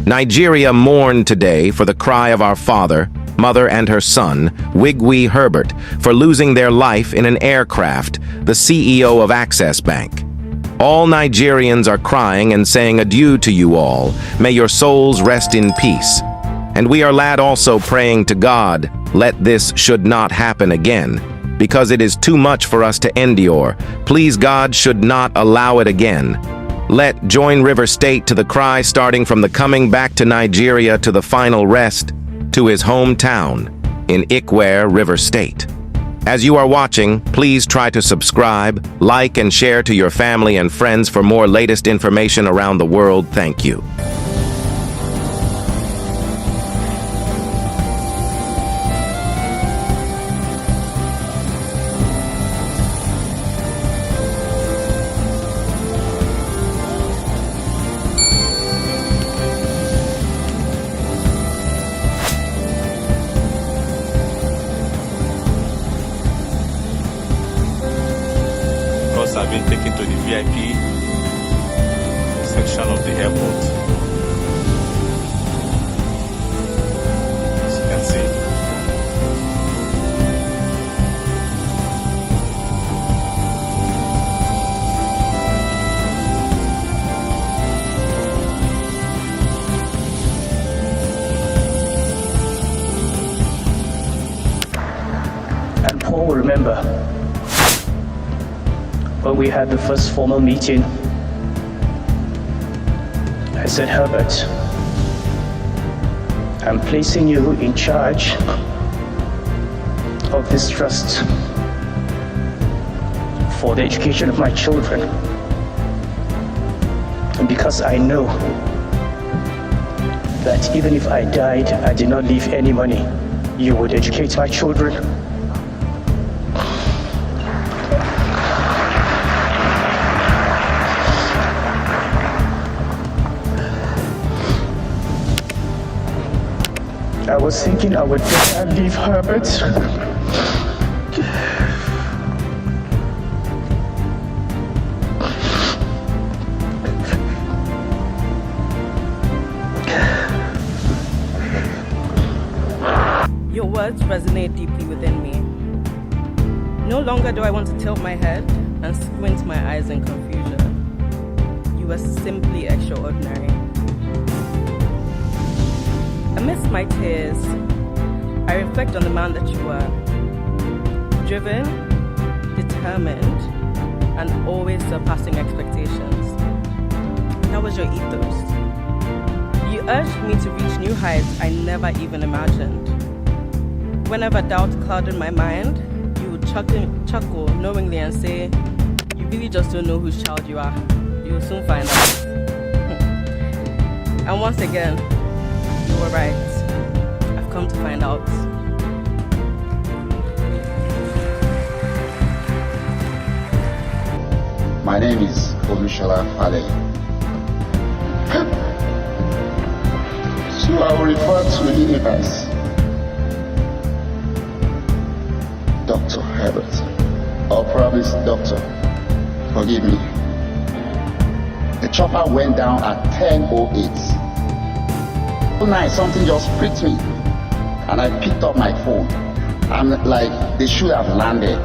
Nigeria mourned today for the cry of our father, mother, and her son, Wigwe Herbert, for losing their life in an aircraft, the CEO of Access Bank. All Nigerians are crying and saying adieu to you all. May your souls rest in peace. And we are also praying to God, let this should not happen again, because it is too much for us to endure. Please, God should not allow it again. Let join River State to the cry, starting from the coming back to Nigeria to the final rest, to his hometown in Ikwerre, River State. As you are watching, please try to subscribe, like, and share to your family and friends for more latest information around the world. Thank you. I've been taken to the VIP section of the airport. As you can see. And Paul will remember when we had the first formal meeting, I said, Herbert, I'm placing you in charge of this trust for the education of my children. And because I know that even if I died, I did not leave any money, you would educate my children. I was thinking I would better leave Herbert. Your words resonate deeply within me. No longer do I want to tilt my head and squint my eyes in confusion. You were simply extraordinary. Amidst my tears, I reflect on the man that you were. Driven, determined, and always surpassing expectations. That was your ethos. You urged me to reach new heights I never even imagined. Whenever doubt clouded my mind, you would chuckle knowingly and say, you really just don't know whose child you are. You'll soon find out. And once again, you were right. I've come to find out. My name is Omueke. So I will refer to him as Dr. Herbert, or probably Doctor. Forgive me. The chopper went down at 10:08. One night, something just pricked me, and I picked up my phone. I'm like, they should have landed,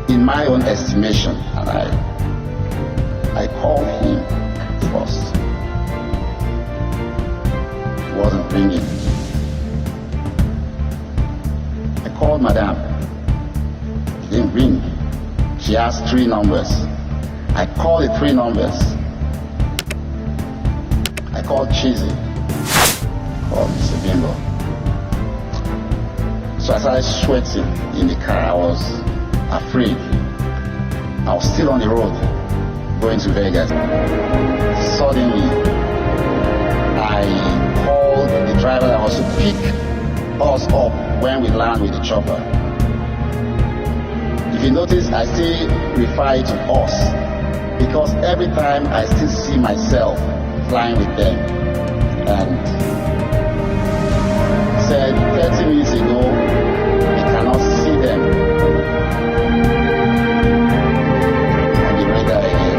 in my own estimation, and I called him first. It wasn't ringing. I called Madam. It didn't ring. She asked 3 numbers. I called the 3 numbers. I called Cheesy. Called Mr. Bimbo. So I started sweating in the car. I was afraid. I was still on the road, going to Vegas. Suddenly, I called the driver that was to pick us up when we land with the chopper. If you notice, I still refer to us, because every time I still see myself flying with them. And said 30 minutes ago, we cannot see them on the radar again.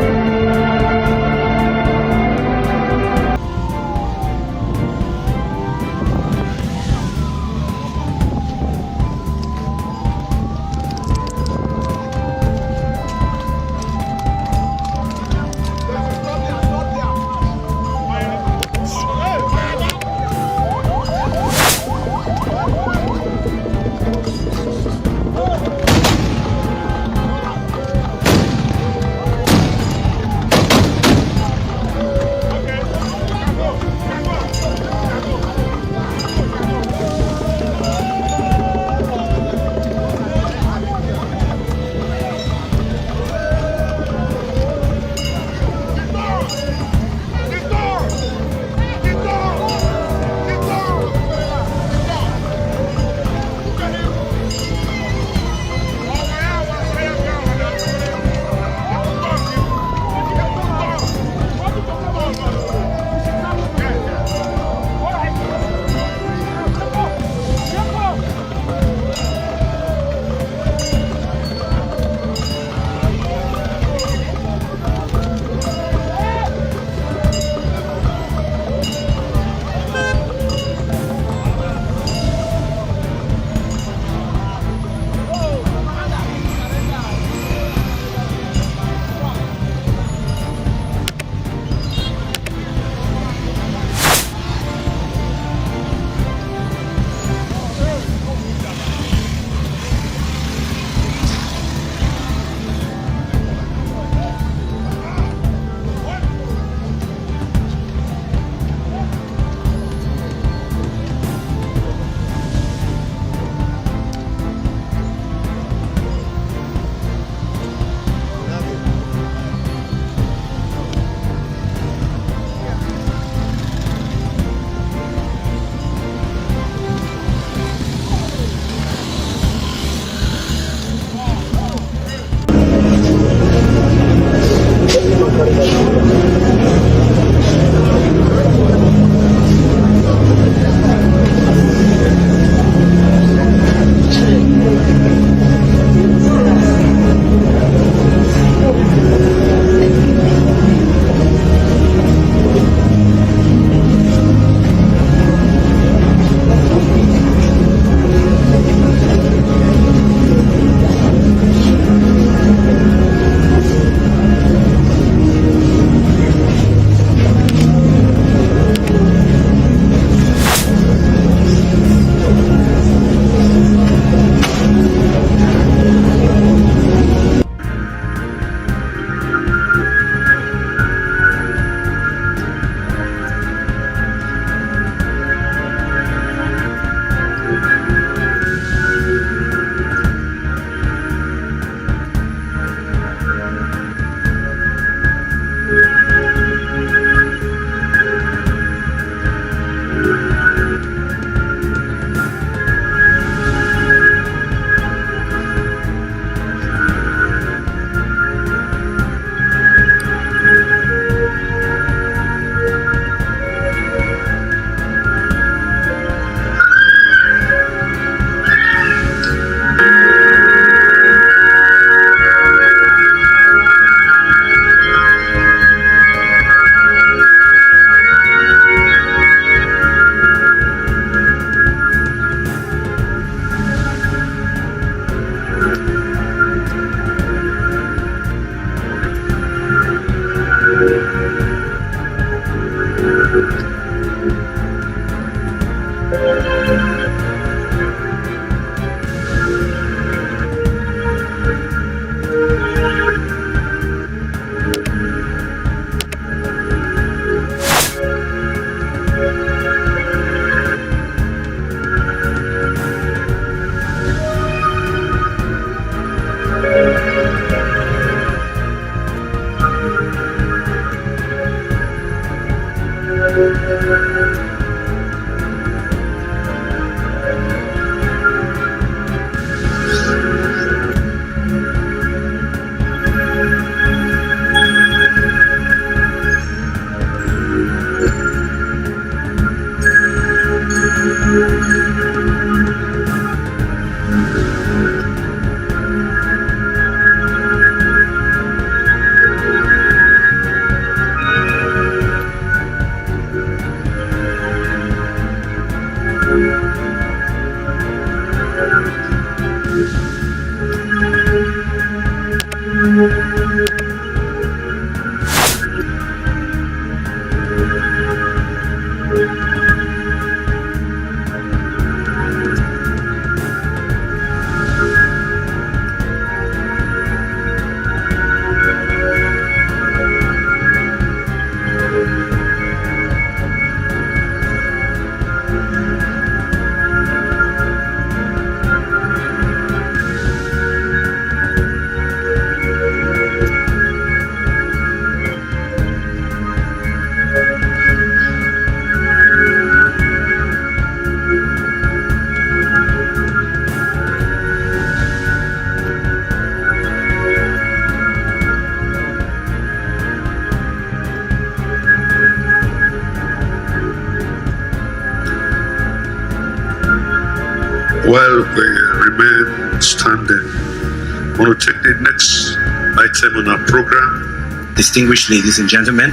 While we remain standing, I want to take the next item on our program. Distinguished ladies and gentlemen,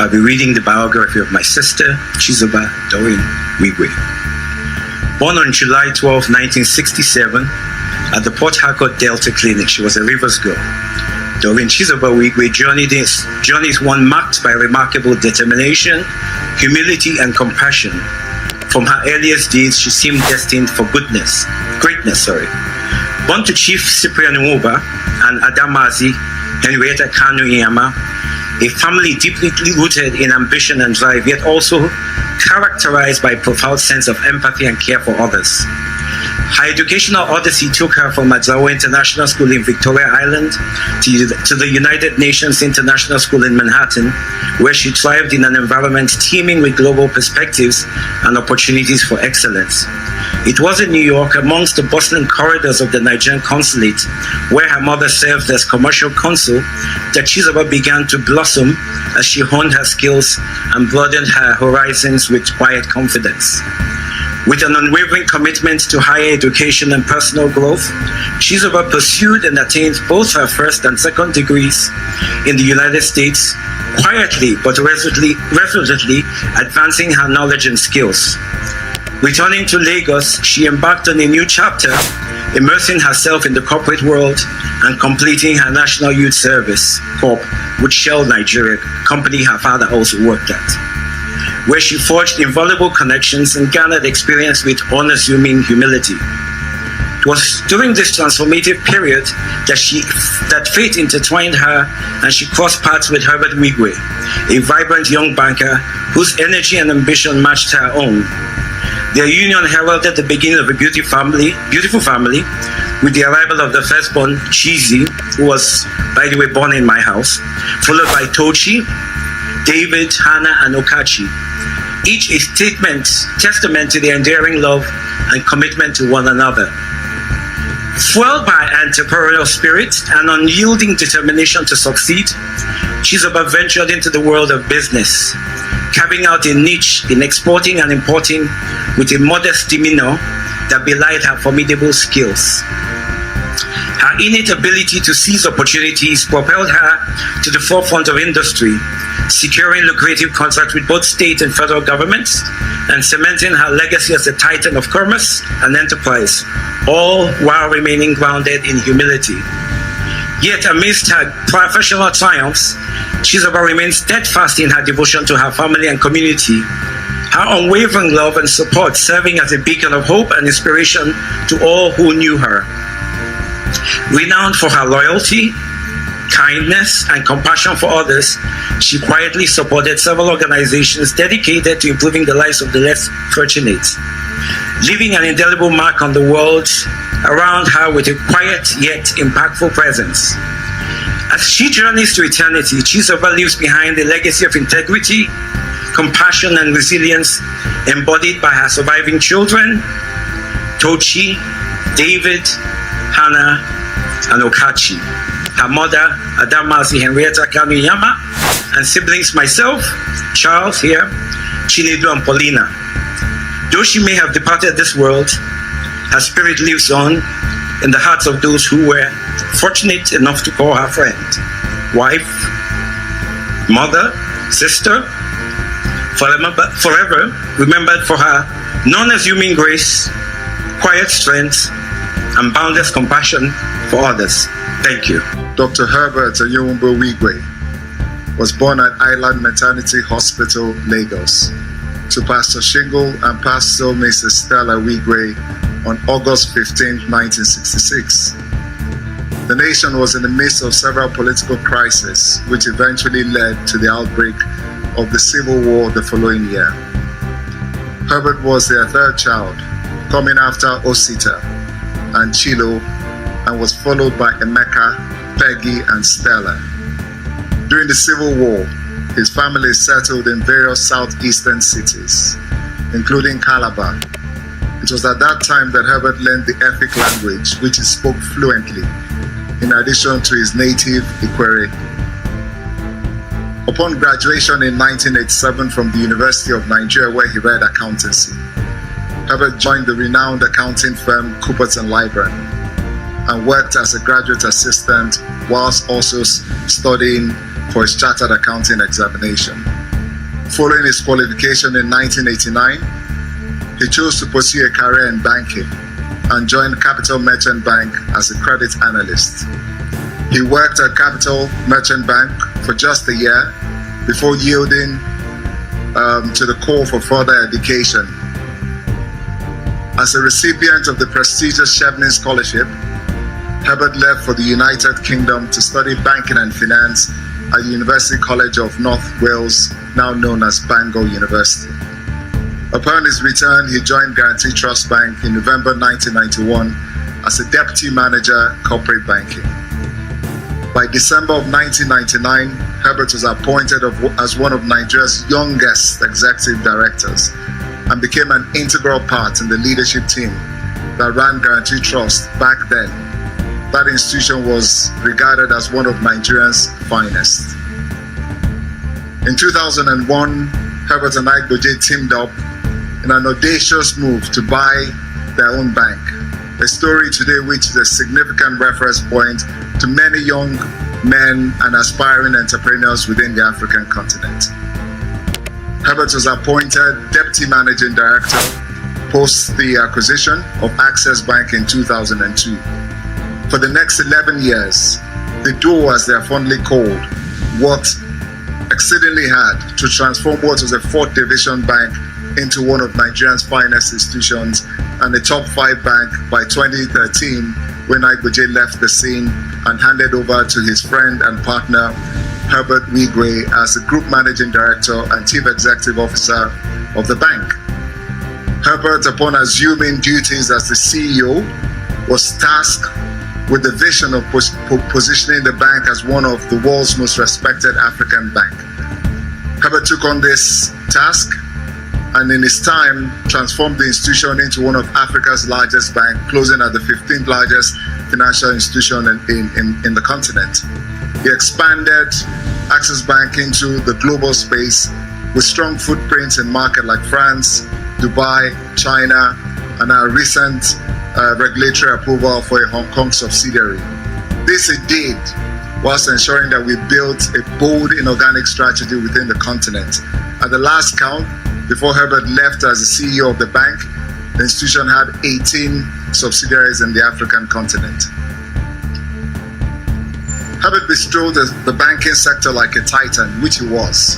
I'll be reading the biography of my sister, Chizoba Doreen Wigwe. Born on July 12, 1967, at the Port Harcourt Delta Clinic, she was a Rivers girl. Doreen Chizoba Wigwe journey is one marked by remarkable determination, humility, and compassion. From her earliest days, she seemed destined for greatness. Born to Chief Cyprian Nwoba and Adamazi Henrietta Kanu Iyama, a family deeply rooted in ambition and drive, yet also characterized by a profound sense of empathy and care for others. Her educational odyssey took her from Omagwa International School in Victoria Island to the United Nations International School in Manhattan, where she thrived in an environment teeming with global perspectives and opportunities for excellence. It was in New York, amongst the bustling corridors of the Nigerian consulate, where her mother served as commercial consul, that Chizoba began to blossom as she honed her skills and broadened her horizons with quiet confidence. With an unwavering commitment to higher education and personal growth, Chizoba pursued and attained both her first and second degrees in the United States, quietly but resolutely advancing her knowledge and skills. Returning to Lagos, she embarked on a new chapter, immersing herself in the corporate world and completing her National Youth Service Corp with Shell Nigeria, company her father also worked at, where she forged invaluable connections and garnered experience with unassuming humility. It was during this transformative period that fate intertwined her and she crossed paths with Herbert Wigwe, a vibrant young banker whose energy and ambition matched her own. Their union heralded the beginning of a beautiful family, with the arrival of the firstborn, Chizi, who was, by the way, born in my house, followed by Tochi, David, Hannah, and Okachi. Each a testament to their enduring love and commitment to one another. Fueled by entrepreneurial spirit and unyielding determination to succeed, Chizoba ventured into the world of business, carving out a niche in exporting and importing with a modest demeanor that belied her formidable skills. Her innate ability to seize opportunities propelled her to the forefront of industry, securing lucrative contracts with both state and federal governments, and cementing her legacy as a titan of commerce and enterprise, all while remaining grounded in humility. Yet amidst her professional triumphs, Chizoba remains steadfast in her devotion to her family and community, her unwavering love and support serving as a beacon of hope and inspiration to all who knew her. Renowned for her loyalty, kindness, and compassion for others, she quietly supported several organizations dedicated to improving the lives of the less fortunate, leaving an indelible mark on the world around her with a quiet yet impactful presence. As she journeys to eternity, Chizoba leaves behind a legacy of integrity, compassion, and resilience embodied by her surviving children, Tochi, David, Hannah, and Okachi, her mother, Adamazi Henrietta Kanu Iyama, and siblings myself, Charles here, Chinedu, and Paulina. Though she may have departed this world, her spirit lives on in the hearts of those who were fortunate enough to call her friend, wife, mother, sister, forever remembered for her non-assuming grace, quiet strength, and boundless compassion for others. Thank you. Dr. Herbert Wigwe was born at Island Maternity Hospital, Lagos, to Pastor Shingle and Pastor Mrs. Stella Wigwe on August 15, 1966. The nation was in the midst of several political crises, which eventually led to the outbreak of the Civil War the following year. Herbert was their third child, coming after Osita and Chilo, and was followed by Emeka, Peggy, and Stella. During the Civil War, his family settled in various southeastern cities, including Calabar. It was at that time that Herbert learned the Efik language, which he spoke fluently, in addition to his native Ikwere. Upon graduation in 1987 from the University of Nigeria, where he read accountancy, Herbert joined the renowned accounting firm Coopers & Lybrand and worked as a graduate assistant whilst also studying for his chartered accounting examination. Following his qualification in 1989, he chose to pursue a career in banking and joined Capital Merchant Bank as a credit analyst. He worked at Capital Merchant Bank for just a year before yielding to the call for further education. As a recipient of the prestigious Chevening Scholarship, Herbert left for the United Kingdom to study banking and finance at the University College of North Wales, now known as Bangor University. Upon his return, he joined Guarantee Trust Bank in November 1991 as a deputy manager, corporate banking. By December of 1999, Herbert was appointed as one of Nigeria's youngest executive directors and became an integral part in the leadership team that ran Guarantee Trust back then. That institution was regarded as one of Nigeria's finest. In 2001, Herbert and Ikwerre teamed up in an audacious move to buy their own bank. A story today which is a significant reference point to many young men and aspiring entrepreneurs within the African continent. Herbert was appointed Deputy Managing Director post the acquisition of Access Bank in 2002. For the next 11 years, the duo, as they are fondly called, worked exceedingly hard to transform what was a 4th division bank into one of Nigeria's finest institutions and a top 5 bank by 2013, when Ikwerre left the scene and handed over to his friend and partner Herbert Wigwe as the Group Managing Director and Chief Executive Officer of the bank. Herbert, upon assuming duties as the CEO, was tasked with the vision of positioning the bank as one of the world's most respected African bank. Herbert took on this task and in his time transformed the institution into one of Africa's largest banks, closing at the 15th largest financial institution in the continent. He expanded Access Bank into the global space with strong footprints in markets like France, Dubai, China, and our recent regulatory approval for a Hong Kong subsidiary. This he did whilst ensuring that we built a bold inorganic strategy within the continent. At the last count, before Herbert left as the CEO of the bank, the institution had 18 subsidiaries in the African continent. Herbert bestrode the banking sector like a titan, which he was,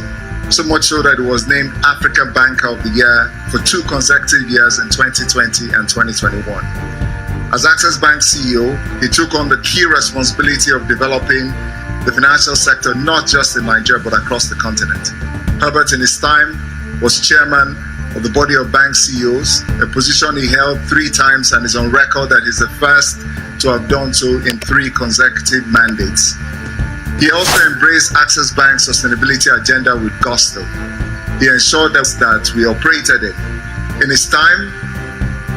so much so that he was named Africa Banker of the Year for 2 consecutive years in 2020 and 2021. As Access Bank CEO, he took on the key responsibility of developing the financial sector not just in Nigeria but across the continent. Herbert, in his time, was chairman of the body of bank CEOs, a position he held 3 times and is on record that he's the first to have done so in 3 consecutive mandates. He also embraced Access Bank's sustainability agenda with gusto. He ensured that we operated it. In his time,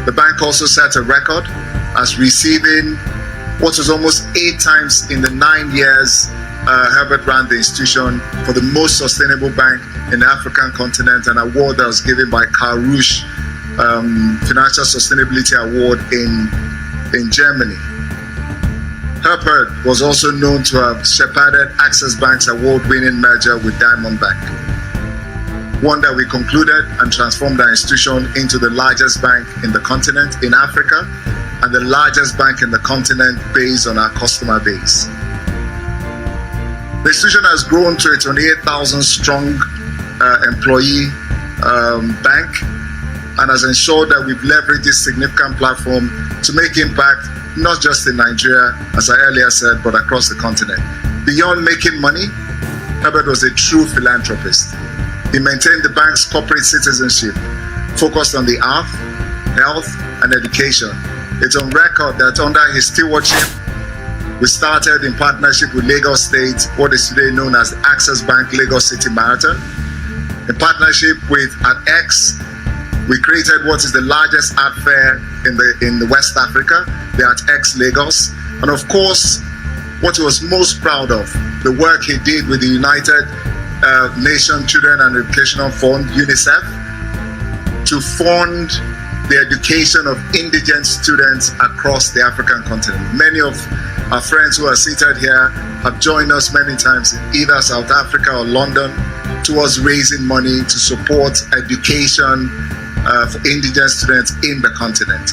the bank also set a record as receiving what was almost 8 times in the 9 years Herbert ran the institution for the most sustainable bank in the African continent, an award that was given by Karush Financial Sustainability Award in Germany. Herbert was also known to have shepherded Access Bank's award-winning merger with Diamond Bank, one that we concluded and transformed our institution into the largest bank in the continent in Africa and the largest bank in the continent based on our customer base. The institution has grown to a 28,000 strong employee bank and has ensured that we've leveraged this significant platform to make impact not just in Nigeria, as I earlier said, but across the continent. Beyond making money, Herbert was a true philanthropist. He maintained the bank's corporate citizenship, focused on the earth, health, and education. It's on record that under his stewardship, we started in partnership with Lagos State, what is today known as the Access Bank Lagos City Marathon. In partnership with AtX, we created what is the largest art fair in the West Africa, the AtX Lagos. And of course, what he was most proud of, the work he did with the United Nations Children and Educational Fund, UNICEF, to fund the education of indigent students across the African continent. Many of our friends who are seated here have joined us many times in either South Africa or London towards raising money to support education for indigent students in the continent.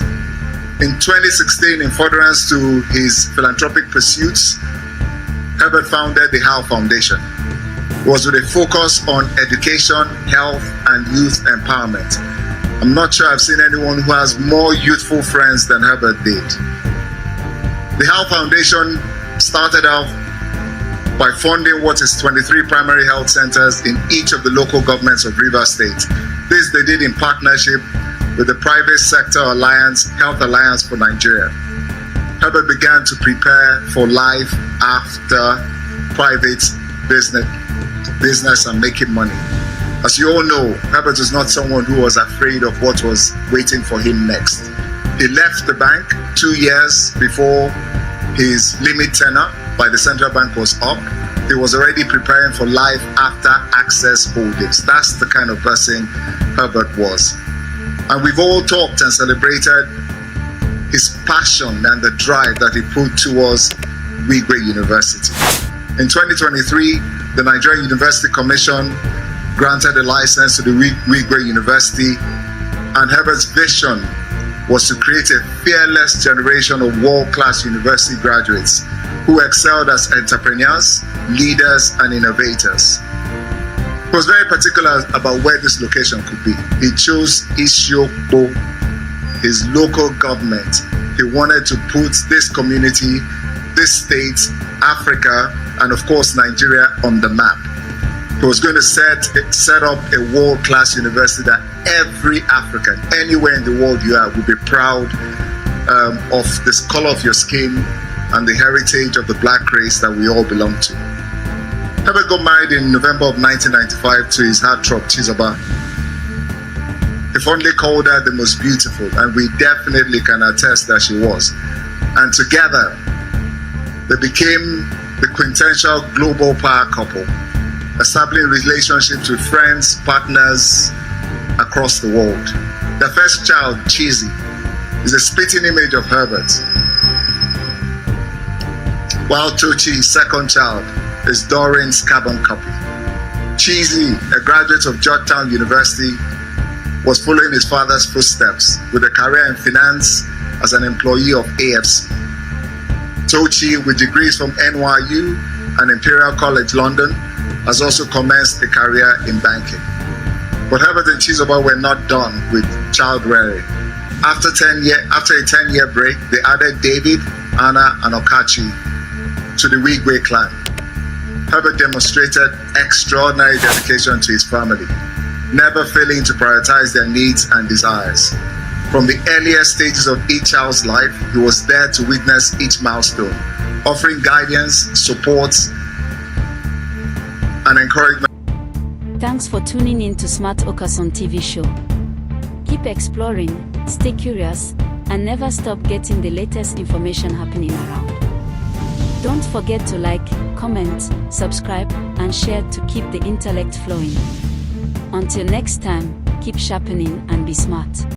In 2016, in furtherance to his philanthropic pursuits, Herbert founded the Howe Foundation. It was with a focus on education, health, and youth empowerment. I'm not sure I've seen anyone who has more youthful friends than Herbert did. The Howe Foundation started out by funding what is 23 primary health centers in each of the local governments of Rivers State. This they did in partnership with the Private Sector Alliance, Health Alliance for Nigeria. Herbert began to prepare for life after private business and making money. As you all know, Herbert was not someone who was afraid of what was waiting for him next. He left the bank 2 years before his limit tenure by the central bank was up. He was already preparing for life after Access Holdings. That's the kind of person Herbert was. And we've all talked and celebrated his passion and the drive that he put towards Wigwe University. In 2023, the Nigerian University Commission granted a license to the Wigwe University, and Herbert's vision was to create a fearless generation of world-class university graduates who excelled as entrepreneurs, leaders, and innovators. He was very particular about where this location could be. He chose Isiokpo, his local government. He wanted to put this community, this state, Africa, and of course Nigeria on the map. He was going to set up a world-class university that every African, anywhere in the world you are, would be proud of this color of your skin and the heritage of the black race that we all belong to. Herbert got married in November of 1995 to his heartthrob, Chizoba. He fondly called her the most beautiful, and we definitely can attest that she was. And together, they became the quintessential global power couple, establishing relationships with friends, partners across the world. Their first child, Chizzy, is a spitting image of Herbert, while Tochi's second child is Doreen's carbon copy. Chizzy, a graduate of Georgetown University, was following his father's footsteps with a career in finance as an employee of AFC. Tochi, with degrees from NYU and Imperial College London, has also commenced a career in banking. But Herbert and Chizoba were not done with child rearing. After a 10-year break, they added David, Anna, and Okachi to the Wigwe clan. Herbert demonstrated extraordinary dedication to his family, never failing to prioritize their needs and desires. From the earliest stages of each child's life, he was there to witness each milestone, offering guidance, support, and encouragement. Thanks for tuning in to Smart Okason TV show. Keep exploring, stay curious, and never stop getting the latest information happening around. Don't forget to like, comment, subscribe, and share to keep the intellect flowing. Until next time, keep sharpening and be smart.